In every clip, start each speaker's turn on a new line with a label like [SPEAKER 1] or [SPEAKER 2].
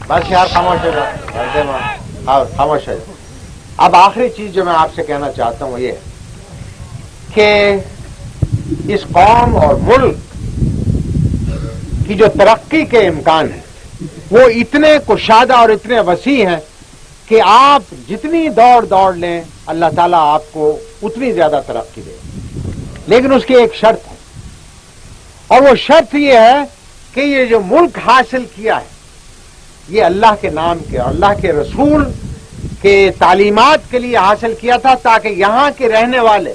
[SPEAKER 1] بس یار خاموش ہو جاؤ، خاموش ہو جاؤ۔ اب آخری چیز جو میں آپ سے کہنا چاہتا ہوں وہ یہ ہے کہ اس قوم اور ملک کی جو ترقی کے امکان ہیں وہ اتنے کشادہ اور اتنے وسیع ہیں کہ آپ جتنی دوڑ لیں اللہ تعالیٰ آپ کو اتنی زیادہ ترقی دے، لیکن اس کی ایک شرط ہے، اور وہ شرط یہ ہے کہ یہ جو ملک حاصل کیا ہے یہ اللہ کے نام کے اور اللہ کے رسول کے تعلیمات کے لیے حاصل کیا تھا، تاکہ یہاں کے رہنے والے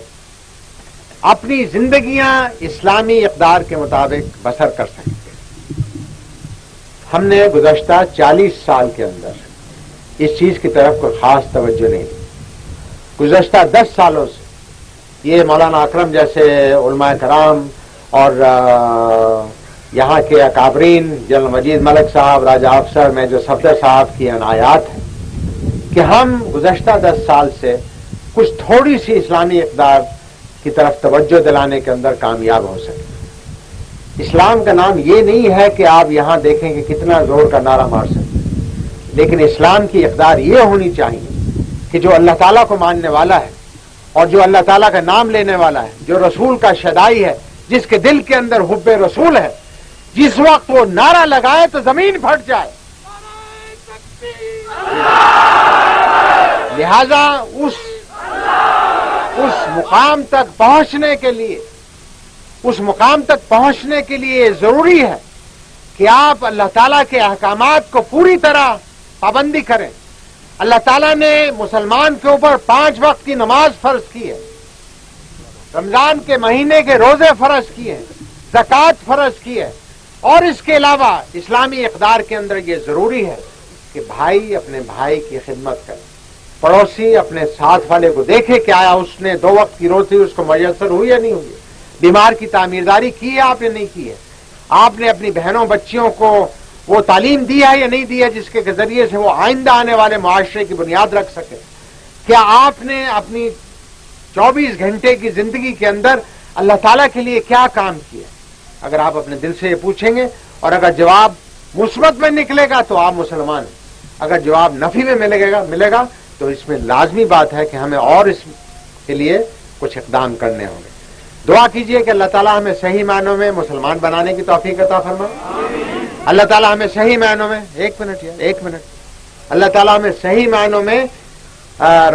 [SPEAKER 1] اپنی زندگیاں اسلامی اقدار کے مطابق بسر کر سکیں۔ ہم نے گزشتہ 40 سال کے اندر اس چیز کی طرف کوئی خاص توجہ نہیں دی۔ گزشتہ 10 سالوں سے یہ مولانا اکرم جیسے علماء کرام اور یہاں کے اکابرین جنرل مجید ملک صاحب، راجہ افسر، میجر صفدر صاحب کی عنایات ہیں کہ ہم گزشتہ 10 سال سے کچھ تھوڑی سی اسلامی اقدار کی طرف توجہ دلانے کے اندر کامیاب ہو سکے۔ اسلام کا نام یہ نہیں ہے کہ آپ یہاں دیکھیں کہ کتنا زور کا نعرہ مار سکتے، لیکن اسلام کی اقدار یہ ہونی چاہیے کہ جو اللہ تعالیٰ کو ماننے والا ہے اور جو اللہ تعالیٰ کا نام لینے والا ہے، جو رسول کا شدائی ہے، جس کے دل کے اندر حب رسول ہے، جس وقت وہ نعرہ لگائے تو زمین پھٹ جائے۔ لہذا اس مقام تک پہنچنے کے لیے ضروری ہے کہ آپ اللہ تعالیٰ کے احکامات کو پوری طرح پابندی کریں۔ اللہ تعالیٰ نے مسلمان کے اوپر 5 وقت کی نماز فرض کی ہے، رمضان کے مہینے کے روزے فرض کیے ہیں، زکوٰۃ فرض کی ہے، اور اس کے علاوہ اسلامی اقدار کے اندر یہ ضروری ہے کہ بھائی اپنے بھائی کی خدمت کرے، پڑوسی اپنے ساتھ والے کو دیکھے کہ آیا اس نے 2 وقت کی روٹی اس کو میسر ہوئی یا نہیں ہوئی، بیمار کی تعمیرداری کی ہے آپ نے نہیں کی ہے، آپ نے اپنی بہنوں بچیوں کو وہ تعلیم دی ہے یا نہیں دی ہے جس کے ذریعے سے وہ آئندہ آنے والے معاشرے کی بنیاد رکھ سکے، کیا آپ نے اپنی 24 گھنٹے کی زندگی کے اندر اللہ تعالیٰ کے لیے کیا کام کیا؟ اگر آپ اپنے دل سے یہ پوچھیں گے اور اگر جواب مثبت میں نکلے گا تو آپ مسلمان ہیں، اگر جواب نفی میں ملے گا تو اس میں لازمی بات ہے کہ ہمیں اور اس کے لیے کچھ اقدام کرنے ہوں گے۔ دعا کیجئے کہ اللہ تعالیٰ ہمیں صحیح معنوں میں مسلمان بنانے کی توفیق عطا فرمائے۔ اللہ تعالیٰ ہمیں صحیح معنوں میں ایک منٹ اللہ تعالیٰ ہمیں صحیح معنوں میں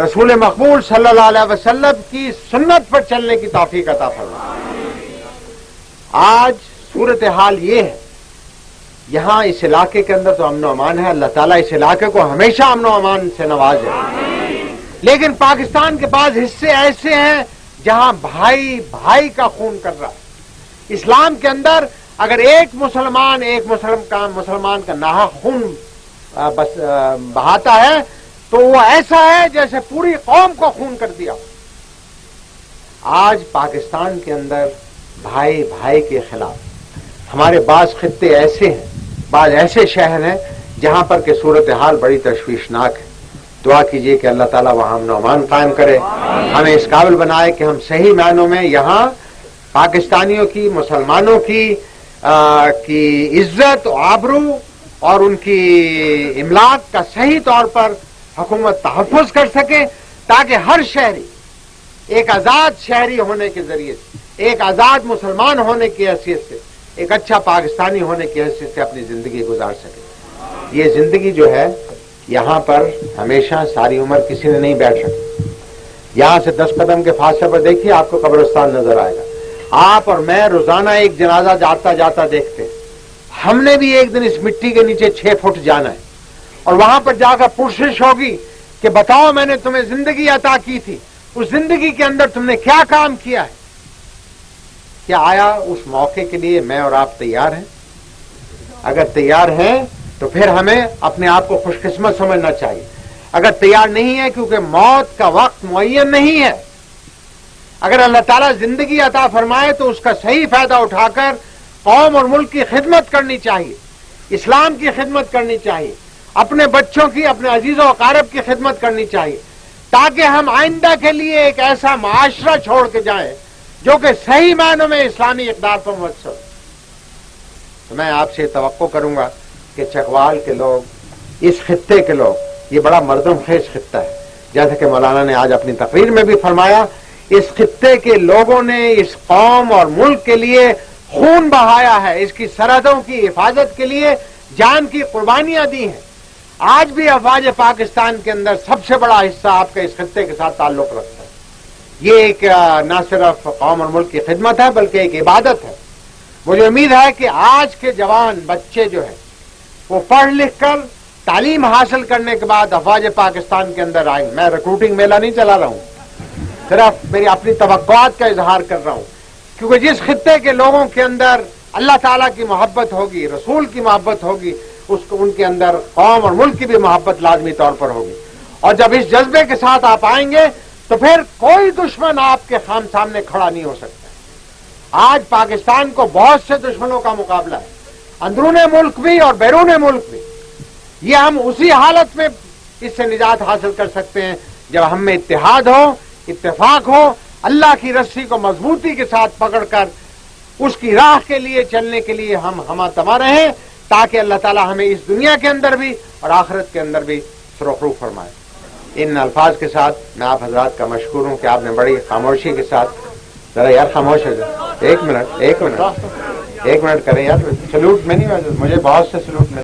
[SPEAKER 1] رسول مقبول صلی اللہ علیہ وسلم کی سنت پر چلنے کی توفیق عطا فرمائے۔ آج صورتحال یہ ہے، یہاں اس علاقے کے اندر تو امن و امان ہے، اللہ تعالیٰ اس علاقے کو ہمیشہ امن و امان سے نوازے، لیکن پاکستان کے بعض حصے ایسے ہیں جہاں بھائی کا خون کر رہا ہے۔ اسلام کے اندر اگر ایک مسلمان کا ناحق خون بہاتا ہے تو وہ ایسا ہے جیسے پوری قوم کو خون کر دیا۔ آج پاکستان کے اندر بھائی کے خلاف ہمارے بعض خطے ایسے ہیں، بعض ایسے شہر ہیں جہاں پر کہ صورتحال بڑی تشویشناک ہے۔ دعا کیجئے کہ اللہ تعالیٰ وہاں امن و امان قائم کرے، ہمیں اس قابل بنائے کہ ہم صحیح معنوں میں یہاں پاکستانیوں کی، مسلمانوں کی عزت و آبرو اور ان کی املاک کا صحیح طور پر حکومت تحفظ کر سکے، تاکہ ہر شہری ایک آزاد شہری ہونے کے ذریعے سے، ایک آزاد مسلمان ہونے کی حیثیت سے، ایک اچھا پاکستانی ہونے کی حیثیت سے اپنی زندگی گزار سکے۔ یہ زندگی جو ہے یہاں پر ہمیشہ ساری عمر کسی نے نہیں بیٹھ سکتی۔ یہاں سے 10 قدم کے فاصلے پر دیکھیے آپ کو قبرستان نظر آئے گا۔ آپ اور میں روزانہ ایک جنازہ جاتا دیکھتے ہیں۔ ہم نے بھی ایک دن اس مٹی کے نیچے 6 فٹ جانا ہے، اور وہاں پر جا کر پرسش ہوگی کہ بتاؤ میں نے تمہیں زندگی عطا کی تھی، اس زندگی کے اندر تم نے کیا کام کیا ہے؟ کیا آیا اس موقع کے لیے میں اور آپ تیار ہیں؟ اگر تیار ہیں تو پھر ہمیں اپنے آپ کو خوش قسمت سمجھنا چاہیے۔ اگر تیار نہیں ہے کیونکہ موت کا وقت معین نہیں ہے، اگر اللہ تعالیٰ زندگی عطا فرمائے تو اس کا صحیح فائدہ اٹھا کر قوم اور ملک کی خدمت کرنی چاہیے، اسلام کی خدمت کرنی چاہیے، اپنے بچوں کی، اپنے عزیز و اقارب کی خدمت کرنی چاہیے، تاکہ ہم آئندہ کے لیے ایک ایسا معاشرہ چھوڑ کے جائیں جو کہ صحیح معنوں میں اسلامی اقدار پر مبتنی ہو۔ تو میں آپ سے توقع کروں گا کہ چکوال کے لوگ، اس خطے کے لوگ، یہ بڑا مردم خیز خطہ ہے، جیسا کہ مولانا نے آج اپنی تقریر میں بھی فرمایا، اس خطے کے لوگوں نے اس قوم اور ملک کے لیے خون بہایا ہے، اس کی سرحدوں کی حفاظت کے لیے جان کی قربانیاں دی ہیں۔ آج بھی افواج پاکستان کے اندر سب سے بڑا حصہ آپ کے اس خطے کے ساتھ تعلق رکھتا ہے۔ یہ ایک نہ صرف قوم اور ملک کی خدمت ہے بلکہ ایک عبادت ہے۔ مجھے امید ہے کہ آج کے جوان بچے جو ہیں وہ پڑھ لکھ کر تعلیم حاصل کرنے کے بعد افواج پاکستان کے اندر آئیں۔ میں ریکروٹنگ میلہ نہیں چلا رہا ہوں، صرف میری اپنی توقعات کا اظہار کر رہا ہوں، کیونکہ جس خطے کے لوگوں کے اندر اللہ تعالیٰ کی محبت ہوگی، رسول کی محبت ہوگی، ان کے اندر قوم اور ملک کی بھی محبت لازمی طور پر ہوگی، اور جب اس جذبے کے ساتھ آپ آئیں گے تو پھر کوئی دشمن آپ کے سامنے کھڑا نہیں ہو سکتا۔ آج پاکستان کو بہت سے دشمنوں کا مقابلہ ہے، اندرون ملک بھی اور بیرون ملک بھی۔ یہ ہم اسی حالت میں اس سے نجات حاصل کر سکتے ہیں جب ہم میں اتحاد ہو، اتفاق ہو، اللہ کی رسی کو مضبوطی کے ساتھ پکڑ کر اس کی راہ کے لیے چلنے کے لیے ہم ہمہ تما رہیں، تاکہ اللہ تعالی ہمیں اس دنیا کے اندر بھی اور آخرت کے اندر بھی سرخرو فرمائے۔ ان الفاظ کے ساتھ میں آپ حضرات کا مشکور ہوں کہ آپ نے بڑی خاموشی کے ساتھ، ذرا یار خاموش ہو جائے، ایک منٹ کریں یار، سلوٹ میں نہیں، مجھے بہت سے سلوٹ